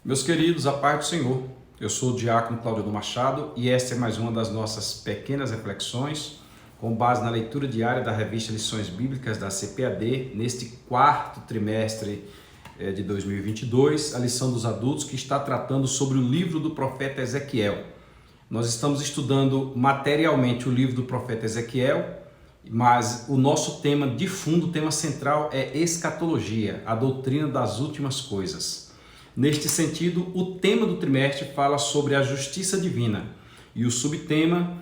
Meus queridos, a paz do Senhor. Eu sou o diácono Cláudio do Machado e esta é mais uma das nossas pequenas reflexões com base na leitura diária da revista Lições Bíblicas da CPAD, neste quarto trimestre de 2022, a lição dos adultos que está tratando sobre o livro do profeta Ezequiel. Nós estamos estudando materialmente o livro do profeta Ezequiel, mas o nosso tema de fundo, o tema central é escatologia, a doutrina das últimas coisas. Neste sentido, o tema do trimestre fala sobre a justiça divina e o subtema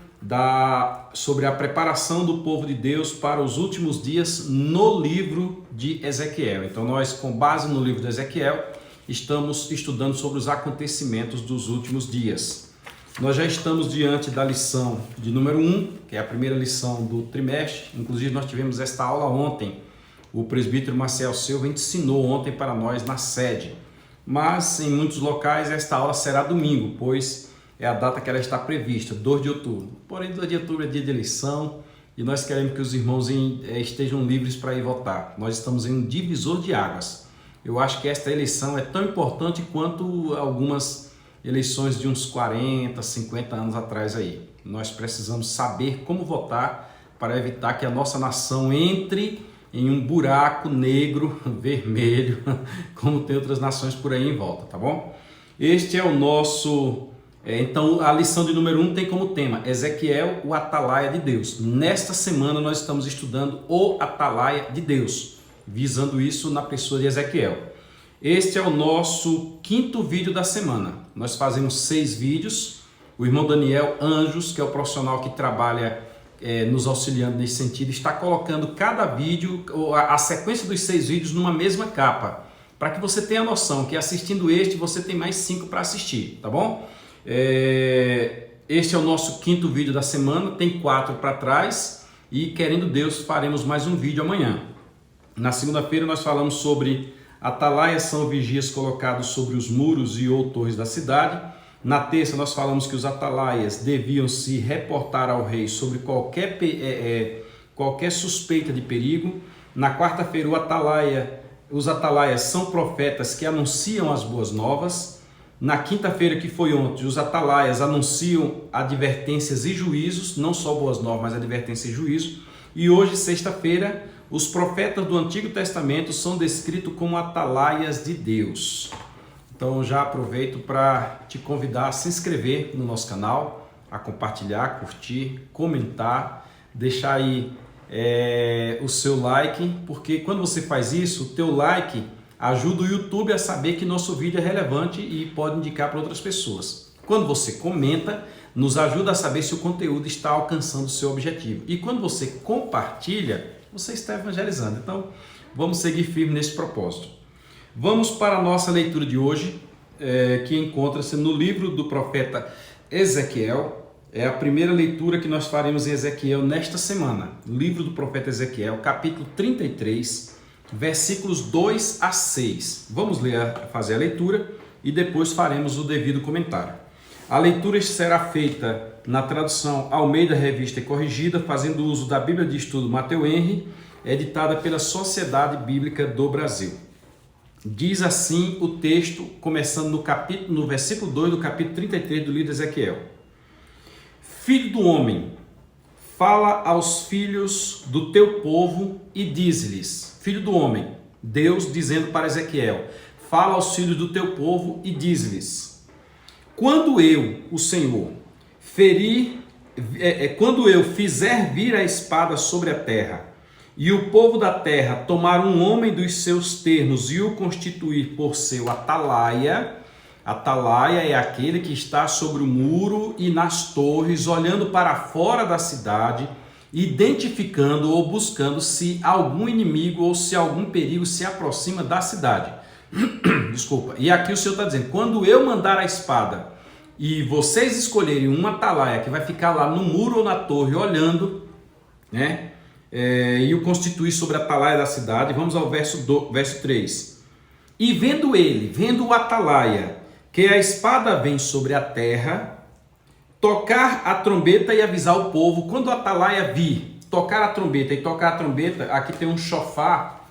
sobre a preparação do povo de Deus para os últimos dias no livro de Ezequiel. Então nós, com base no livro de Ezequiel, estamos estudando sobre os acontecimentos dos últimos dias. Nós já estamos diante da lição de número 1, que é a primeira lição do trimestre. Inclusive nós tivemos esta aula ontem. O presbítero Marcel Silva ensinou ontem para nós na sede. Mas em muitos locais esta aula será domingo, pois é a data que ela está prevista, 2 de outubro. Porém, 2 de outubro é dia de eleição e nós queremos que os irmãos estejam livres para ir votar. Nós estamos em um divisor de águas. Eu acho que esta eleição é tão importante quanto algumas eleições de uns 40, 50 anos atrás aí. Nós precisamos saber como votar para evitar que a nossa nação entre em um buraco negro, vermelho, como tem outras nações por aí em volta, tá bom? Este é o nosso... Então, a lição de número 1 tem como tema Ezequiel, o atalaia de Deus. Nesta semana nós estamos estudando o atalaia de Deus, visando isso na pessoa de Ezequiel. Este é o nosso quinto vídeo da semana. Nós fazemos 6 vídeos. O irmão Daniel Anjos, que é o profissional que trabalha nos auxiliando nesse sentido, está colocando cada vídeo, a sequência dos 6 vídeos numa mesma capa, para que você tenha noção que assistindo este, você tem mais 5 para assistir, tá bom? Este é o nosso quinto vídeo da semana, tem 4 para trás e, querendo Deus, faremos mais um vídeo amanhã. Na segunda-feira nós falamos sobre atalaias são vigias colocados sobre os muros e ou torres da cidade. Na terça nós falamos que os atalaias deviam se reportar ao rei sobre qualquer suspeita de perigo. Na quarta-feira os atalaias são profetas que anunciam as boas novas. Na quinta-feira, que foi ontem, os atalaias anunciam advertências e juízos, não só boas novas, mas advertências e juízo. E hoje, sexta-feira, os profetas do Antigo Testamento são descritos como atalaias de Deus. Então já aproveito para te convidar a se inscrever no nosso canal, a compartilhar, curtir, comentar, deixar aí o seu like, porque quando você faz isso, o teu like ajuda o YouTube a saber que nosso vídeo é relevante e pode indicar para outras pessoas. Quando você comenta, nos ajuda a saber se o conteúdo está alcançando o seu objetivo. E quando você compartilha, você está evangelizando. Então vamos seguir firme nesse propósito. Vamos para a nossa leitura de hoje, que encontra-se no livro do profeta Ezequiel. É a primeira leitura que nós faremos em Ezequiel nesta semana. Livro do profeta Ezequiel, capítulo 33, versículos 2 a 6. Vamos fazer a leitura e depois faremos o devido comentário. A leitura será feita na tradução Almeida Revista e Corrigida, fazendo uso da Bíblia de Estudo Mateu Henry, editada pela Sociedade Bíblica do Brasil. Diz assim o texto, começando no versículo 2 do capítulo 33 do livro de Ezequiel. Filho do homem, fala aos filhos do teu povo e diz-lhes, filho do homem, Deus dizendo para Ezequiel, fala aos filhos do teu povo e diz-lhes, quando eu, o Senhor, quando eu fizer vir a espada sobre a terra, e o povo da terra tomar um homem dos seus termos e o constituir por seu atalaia. Atalaia é aquele que está sobre o muro e nas torres, olhando para fora da cidade, identificando ou buscando se algum inimigo ou se algum perigo se aproxima da cidade. Desculpa. E aqui o Senhor está dizendo, quando eu mandar a espada e vocês escolherem uma atalaia que vai ficar lá no muro ou na torre olhando, né? E o constituir sobre a atalaia da cidade. Vamos ao verso 3. E vendo o atalaia, que a espada vem sobre a terra, tocar a trombeta e avisar o povo. Quando o atalaia vir, tocar a trombeta, aqui tem um shofar,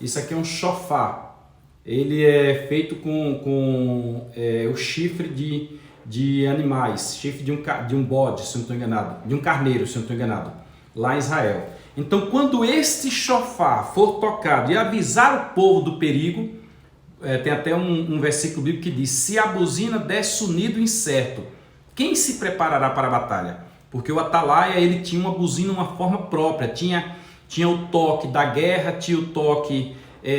isso aqui é um shofar, ele é feito com o chifre de animais, chifre de um bode, se eu não estou enganado, de um carneiro, se eu não estou enganado, lá em Israel. Então, quando este shofar for tocado e avisar o povo do perigo, tem até um versículo bíblico que diz: se a buzina der sonido incerto, quem se preparará para a batalha? Porque o atalaia, ele tinha uma buzina, uma forma própria, tinha o toque da guerra, tinha o toque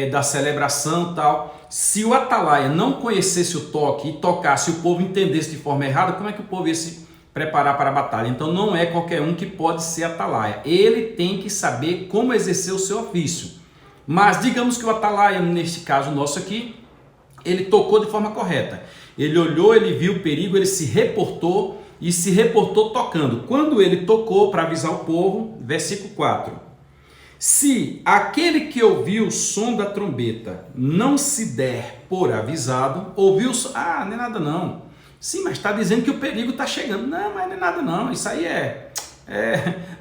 da celebração e tal. Se o atalaia não conhecesse o toque e tocasse, o povo entendesse de forma errada, como é que o povo ia se preparar para a batalha? Então não é qualquer um que pode ser atalaia, ele tem que saber como exercer o seu ofício. Mas digamos que o atalaia, neste caso nosso aqui, ele tocou de forma correta, ele olhou, ele viu o perigo, ele se reportou e se reportou tocando. Quando ele tocou para avisar o povo, versículo 4: se aquele que ouviu o som da trombeta não se der por avisado, ouviu o som, não é nada não. Sim, mas está dizendo que o perigo está chegando. Não, mas não é nada não, isso aí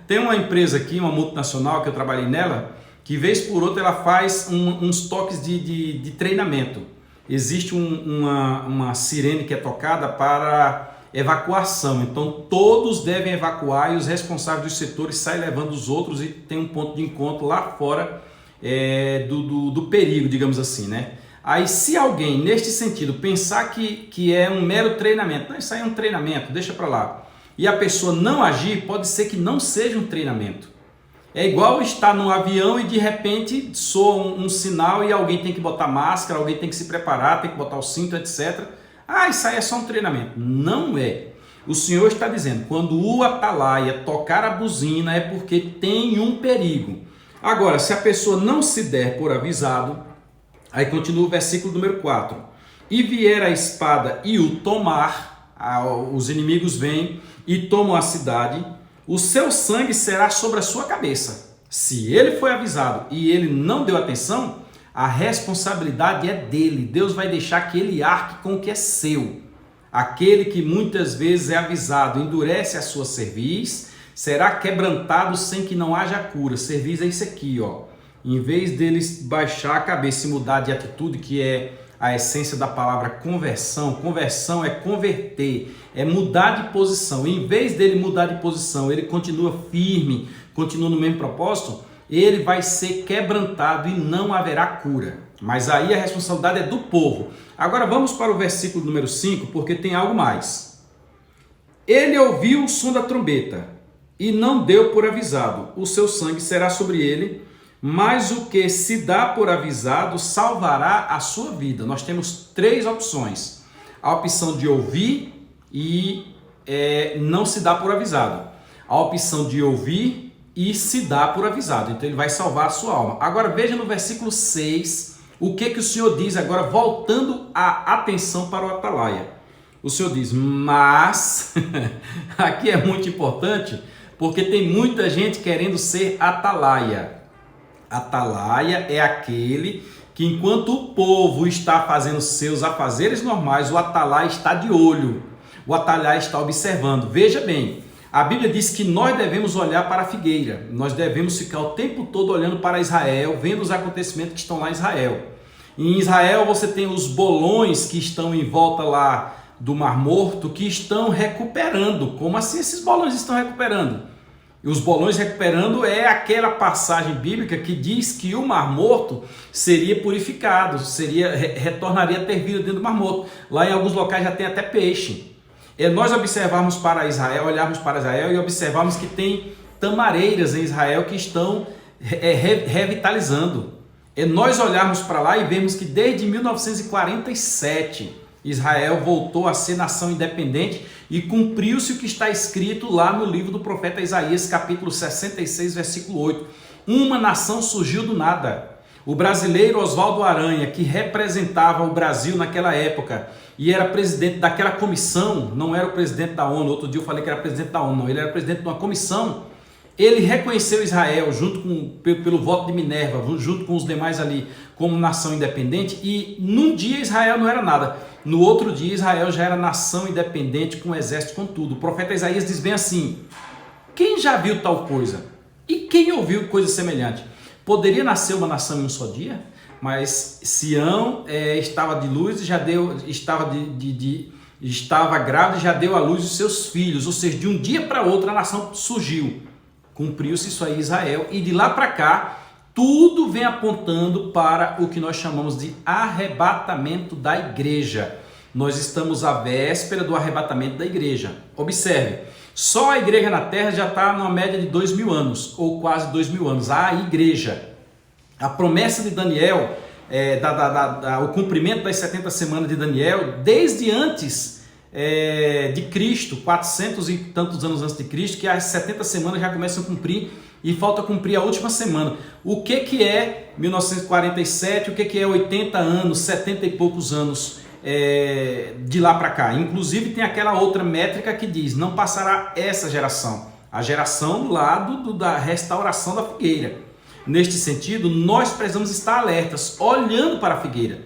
Tem uma empresa aqui, uma multinacional que eu trabalhei nela, que vez por outra ela faz uns toques de treinamento. Existe uma sirene que é tocada para evacuação, então todos devem evacuar e os responsáveis dos setores saem levando os outros e tem um ponto de encontro lá fora do perigo, digamos assim, né? Aí se alguém neste sentido pensar que é um mero treinamento, não, isso aí é um treinamento, deixa para lá, e a pessoa não agir, pode ser que não seja um treinamento. É igual estar num avião e de repente soa um sinal e alguém tem que botar máscara, alguém tem que se preparar, tem que botar o cinto, etc. Isso aí é só um treinamento. Não é. O Senhor está dizendo, quando o atalaia tocar a buzina é porque tem um perigo. Agora, se a pessoa não se der por avisado, aí continua o versículo número 4. E vier a espada e o tomar, os inimigos vêm e tomam a cidade, o seu sangue será sobre a sua cabeça. Se ele foi avisado e ele não deu atenção, a responsabilidade é dele. Deus vai deixar que ele arque com o que é seu. Aquele que muitas vezes é avisado, endurece a sua cerviz, será quebrantado sem que não haja cura. Cerviz é isso aqui, ó. Em vez dele baixar a cabeça e mudar de atitude, que é a essência da palavra conversão. Conversão é converter, é mudar de posição. Em vez dele mudar de posição, ele continua firme, continua no mesmo propósito, ele vai ser quebrantado e não haverá cura. Mas aí a responsabilidade é do povo. Agora vamos para o versículo número 5, porque tem algo mais. Ele ouviu o som da trombeta e não deu por avisado. O seu sangue será sobre ele, mas o que se dá por avisado salvará a sua vida. Nós temos 3 opções. A opção de ouvir e não se dá por avisado. A opção de ouvir e se dá por avisado. Então ele vai salvar a sua alma. Agora veja no versículo 6 o que o Senhor diz agora, voltando a atenção para o atalaia. O Senhor diz, mas, aqui é muito importante, porque tem muita gente querendo ser atalaia. Atalaia é aquele que enquanto o povo está fazendo seus afazeres normais, o atalaia está de olho, o atalaia está observando. Veja bem, a Bíblia diz que nós devemos olhar para a figueira, nós devemos ficar o tempo todo olhando para Israel, vendo os acontecimentos que estão lá em Israel. Em Israel você tem os bolões que estão em volta lá do Mar Morto, que estão recuperando. Como assim esses bolões estão recuperando? E os bolões recuperando é aquela passagem bíblica que diz que o Mar Morto seria purificado, retornaria a ter vida dentro do Mar Morto. Lá em alguns locais já tem até peixe. Nós observarmos para Israel, olharmos para Israel e observarmos que tem tamareiras em Israel que estão revitalizando. Nós olharmos para lá e vemos que desde 1947 Israel voltou a ser nação independente e cumpriu-se o que está escrito lá no livro do profeta Isaías, capítulo 66, versículo 8. Uma nação surgiu do nada. O brasileiro Oswaldo Aranha, que representava o Brasil naquela época e era presidente daquela comissão, não era o presidente da ONU, outro dia eu falei que era presidente da ONU, não, ele era presidente de uma comissão, ele reconheceu Israel pelo voto de Minerva, junto com os demais ali, como nação independente, e num dia Israel não era nada, no outro dia Israel já era nação independente, com exército, com tudo. O profeta Isaías diz bem assim, quem já viu tal coisa? E quem ouviu coisa semelhante? Poderia nascer uma nação em um só dia? mas Sião estava de luz e já deu, estava grávida e já deu à luz os seus filhos, ou seja, de um dia para outro a nação surgiu. Cumpriu-se isso aí em Israel, e de lá para cá tudo vem apontando para o que nós chamamos de arrebatamento da igreja. Nós estamos à véspera do arrebatamento da igreja. Observe, só a igreja na terra já está numa média de 2000 anos, ou quase 2000 anos, a igreja. A promessa de Daniel, o cumprimento das 70 semanas de Daniel, desde antes de Cristo, 400 e tantos anos antes de Cristo, que as 70 semanas já começam a cumprir e falta cumprir a última semana. O que é 1947, o que é 80 anos, 70 e poucos anos de lá para cá? Inclusive tem aquela outra métrica que diz, não passará essa geração, a geração do lado da restauração da figueira. Neste sentido, nós precisamos estar alertas, olhando para a figueira.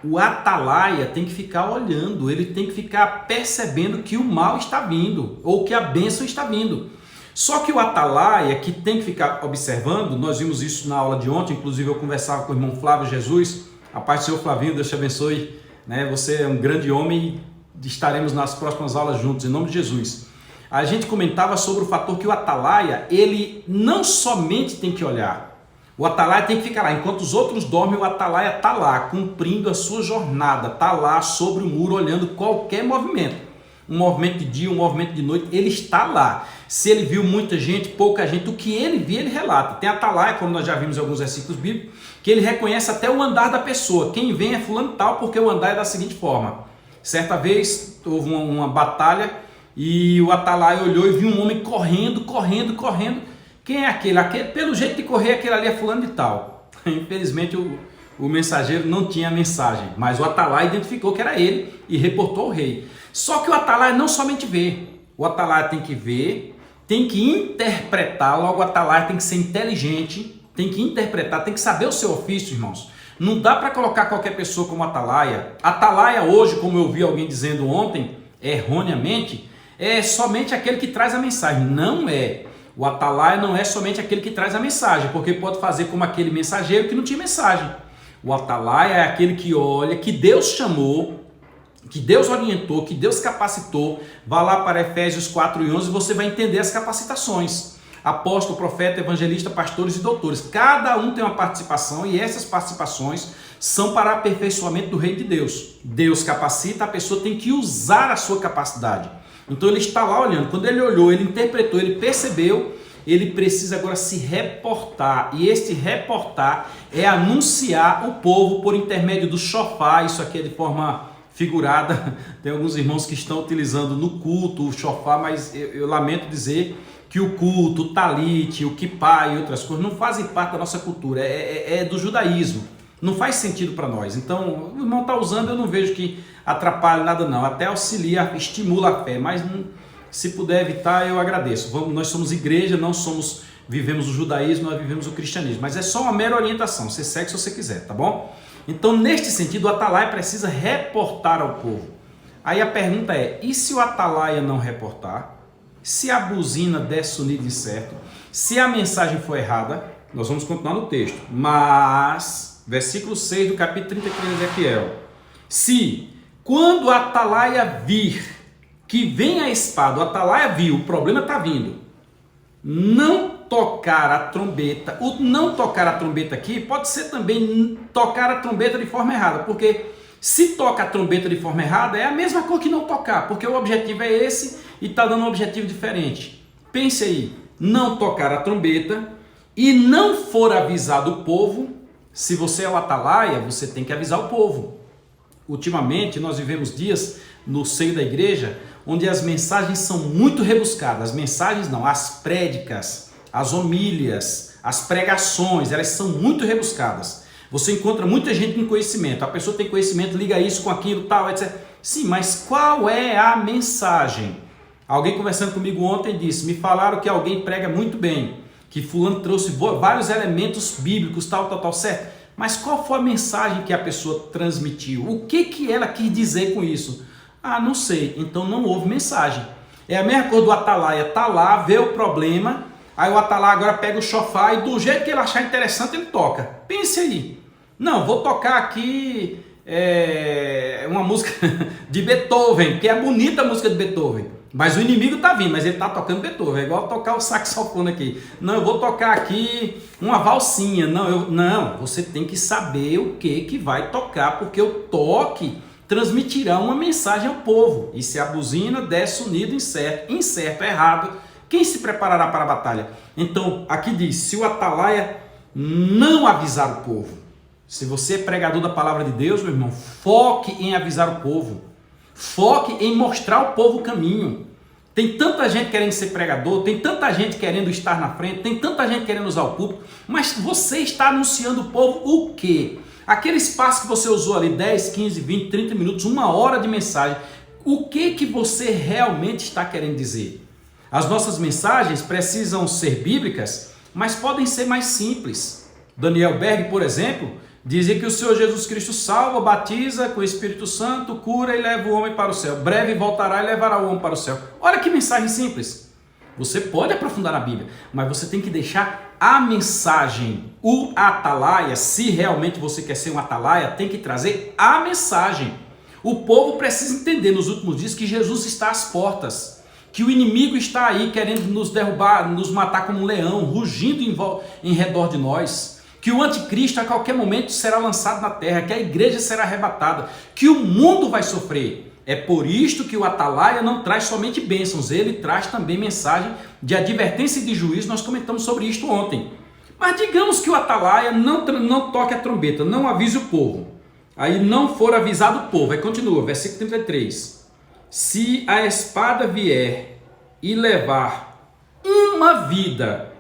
O atalaia tem que ficar olhando, ele tem que ficar percebendo que o mal está vindo, ou que a bênção está vindo. Só que o atalaia, que tem que ficar observando, nós vimos isso na aula de ontem, inclusive eu conversava com o irmão Flávio Jesus, a paz do Senhor Flavinho, Deus te abençoe, né? Você é um grande homem e estaremos nas próximas aulas juntos, em nome de Jesus. A gente comentava sobre o fator que o atalaia, ele não somente tem que olhar, o atalaia tem que ficar lá, enquanto os outros dormem, o atalaia está lá, cumprindo a sua jornada, está lá sobre o muro, olhando qualquer movimento. Um movimento de dia, um movimento de noite, ele está lá. Se ele viu muita gente, pouca gente, o que ele viu, ele relata. Tem atalaia, como nós já vimos em alguns versículos bíblicos, que ele reconhece até o andar da pessoa. Quem vem é fulano tal, porque o andar é da seguinte forma. Certa vez, houve uma batalha e o atalaia olhou e viu um homem correndo. Quem é aquele? Pelo jeito de correr, aquele ali é fulano de tal. Infelizmente o mensageiro não tinha a mensagem, mas o atalaia identificou que era ele e reportou ao rei. Só que o atalaia não somente vê, o atalaia tem que ver, tem que interpretar, logo o atalaia tem que ser inteligente, tem que interpretar, tem que saber o seu ofício, irmãos. Não dá para colocar qualquer pessoa como atalaia. Atalaia hoje, como eu vi alguém dizendo ontem, erroneamente, é somente aquele que traz a mensagem. Não é. O atalaia não é somente aquele que traz a mensagem, porque pode fazer como aquele mensageiro que não tinha mensagem. O atalaia é aquele que olha, que Deus chamou, que Deus orientou, que Deus capacitou. Vá lá para Efésios 4:11 e você vai entender as capacitações. Apóstolo, profeta, evangelista, pastores e doutores. Cada um tem uma participação e essas participações são para aperfeiçoamento do reino de Deus. Deus capacita, a pessoa tem que usar a sua capacidade. Então ele está lá olhando, quando ele olhou, ele interpretou, ele percebeu, ele precisa agora se reportar, e este reportar é anunciar o povo por intermédio do shofar. Isso aqui é de forma figurada, tem alguns irmãos que estão utilizando no culto o shofar, mas eu lamento dizer que o culto, o talite, o kippah e outras coisas não fazem parte da nossa cultura, é do judaísmo. Não faz sentido para nós. Então, o irmão está usando, eu não vejo que atrapalhe nada não. Até auxilia, estimula a fé. Mas se puder evitar, eu agradeço. Nós somos igreja, não vivemos o judaísmo, nós vivemos o cristianismo. Mas é só uma mera orientação. Você segue se você quiser, tá bom? Então, neste sentido, o atalaia precisa reportar ao povo. Aí a pergunta é, e se o atalaia não reportar? Se a buzina der sonido incerto? Se a mensagem for errada? Nós vamos continuar no texto. Mas... Versículo 6 do capítulo 33 de Ezequiel. Se, quando o atalaia vir, que vem a espada, o atalaia viu, o problema está vindo, não tocar a trombeta, o não tocar a trombeta aqui pode ser também tocar a trombeta de forma errada, porque se toca a trombeta de forma errada é a mesma coisa que não tocar, porque o objetivo é esse e está dando um objetivo diferente. Pense aí, não tocar a trombeta e não for avisado o povo. Se você é o atalaia, você tem que avisar o povo. Ultimamente, nós vivemos dias no seio da igreja, onde as mensagens são muito rebuscadas. As mensagens não, as prédicas, as homílias, as pregações, elas são muito rebuscadas. Você encontra muita gente com conhecimento. A pessoa tem conhecimento, liga isso com aquilo, tal, etc. Sim, mas qual é a mensagem? Alguém conversando comigo ontem disse, me falaram que alguém prega muito bem, que fulano trouxe vários elementos bíblicos, tal, certo? Mas qual foi a mensagem que a pessoa transmitiu? O que ela quis dizer com isso? Ah, não sei. Então não houve mensagem. É a mesma coisa do atalaia. Tá lá, vê o problema, aí o atalaia agora pega o shofar e do jeito que ele achar interessante ele toca. Pense aí. Não, vou tocar aqui uma música de Beethoven, que é bonita a música de Beethoven, mas o inimigo está vindo, mas ele está tocando Beethoven, é igual tocar o saxofone aqui. Não, eu vou tocar aqui uma valsinha. Não, você tem que saber o que vai tocar, porque o toque transmitirá uma mensagem ao povo. E se a buzina desce unido, incerto, errado, quem se preparará para a batalha? Então, aqui diz, se o atalaia não avisar o povo, se você é pregador da palavra de Deus, meu irmão, foque em avisar o povo. Foque em mostrar ao povo o caminho. Tem tanta gente querendo ser pregador, tem tanta gente querendo estar na frente, tem tanta gente querendo usar o púlpito, mas você está anunciando ao povo o quê? Aquele espaço que você usou ali, 10, 15, 20, 30 minutos, 1 hora de mensagem, o que você realmente está querendo dizer? As nossas mensagens precisam ser bíblicas, mas podem ser mais simples. Daniel Berg, por exemplo, dizia que o Senhor Jesus Cristo salva, batiza com o Espírito Santo, cura e leva o homem para o céu. Breve voltará e levará o homem para o céu. Olha que mensagem simples. Você pode aprofundar na Bíblia, mas você tem que deixar a mensagem. O atalaia, se realmente você quer ser um atalaia, tem que trazer a mensagem. O povo precisa entender nos últimos dias que Jesus está às portas, que o inimigo está aí querendo nos derrubar, nos matar como um leão, rugindo em redor de nós, que o anticristo a qualquer momento será lançado na terra, que a igreja será arrebatada, que o mundo vai sofrer. É por isto que o atalaia não traz somente bênçãos, ele traz também mensagem de advertência e de juízo. Nós comentamos sobre isto ontem. Mas digamos que o atalaia não toque a trombeta, não avise o povo. Aí não for avisado o povo, aí continua, versículo 33. Se a espada vier e levar uma vida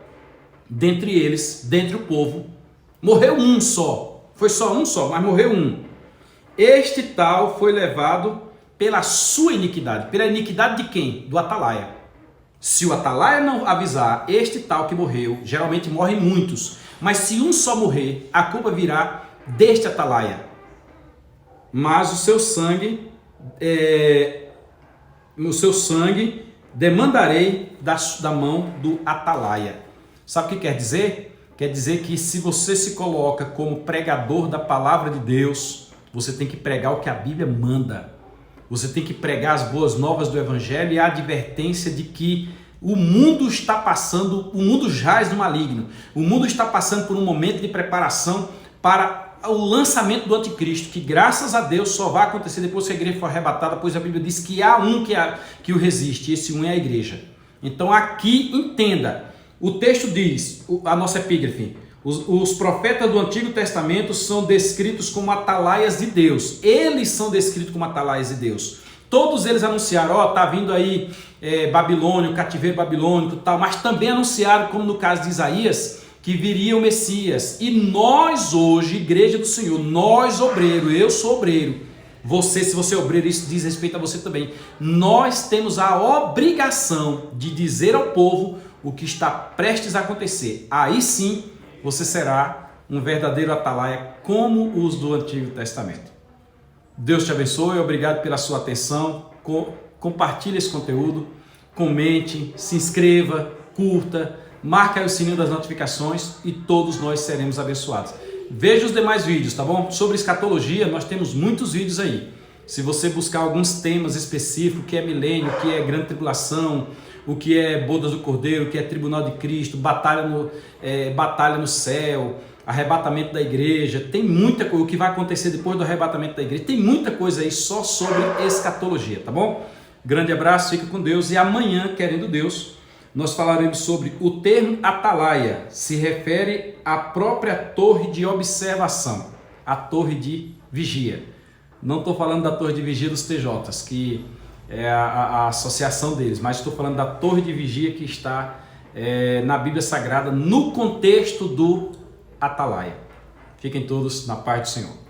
dentre eles, dentre o povo, morreu um só, foi só um só, mas morreu um. Este tal foi levado pela sua iniquidade. Pela iniquidade de quem? Do atalaia. Se o atalaia não avisar, este tal que morreu, geralmente morrem muitos, mas se um só morrer, a culpa virá deste atalaia. Mas o seu sangue demandarei da mão do atalaia. Sabe o que quer dizer? Quer dizer que se você se coloca como pregador da palavra de Deus, você tem que pregar o que a Bíblia manda. Você tem que pregar as boas novas do Evangelho e a advertência de que o mundo está passando, o mundo jaz no maligno. O mundo está passando por um momento de preparação para o lançamento do anticristo, que graças a Deus só vai acontecer depois que a igreja for arrebatada, pois a Bíblia diz que há um que o resiste, e esse um é a igreja. Então aqui entenda, o texto diz, a nossa epígrafe, os profetas do Antigo Testamento são descritos como atalaias de Deus. Eles são descritos como atalaias de Deus. Todos eles anunciaram, tá vindo aí Babilônia, o cativeiro babilônico e tal, mas também anunciaram, como no caso de Isaías, que viria o Messias. E nós hoje, igreja do Senhor, nós obreiro, eu sou obreiro, você, se você é obreiro, isso diz respeito a você também. Nós temos a obrigação de dizer ao povo o que está prestes a acontecer. Aí sim, você será um verdadeiro atalaia como os do Antigo Testamento. Deus te abençoe, obrigado pela sua atenção. Compartilhe esse conteúdo, comente, se inscreva, curta, marque aí o sininho das notificações e todos nós seremos abençoados. Veja os demais vídeos, tá bom? Sobre escatologia, nós temos muitos vídeos aí. Se você buscar alguns temas específicos, o que é milênio, o que é grande tribulação, o que é bodas do Cordeiro, o que é tribunal de Cristo, batalha no céu, arrebatamento da igreja, tem muita coisa, o que vai acontecer depois do arrebatamento da igreja, tem muita coisa aí só sobre escatologia, tá bom? Grande abraço, fica com Deus e amanhã, querendo Deus, nós falaremos sobre o termo atalaia, se refere à própria torre de observação, a torre de vigia. Não estou falando da torre de vigia dos TJs, que é a associação deles, mas estou falando da torre de vigia que está na Bíblia Sagrada, no contexto do atalaia. Fiquem todos na paz do Senhor.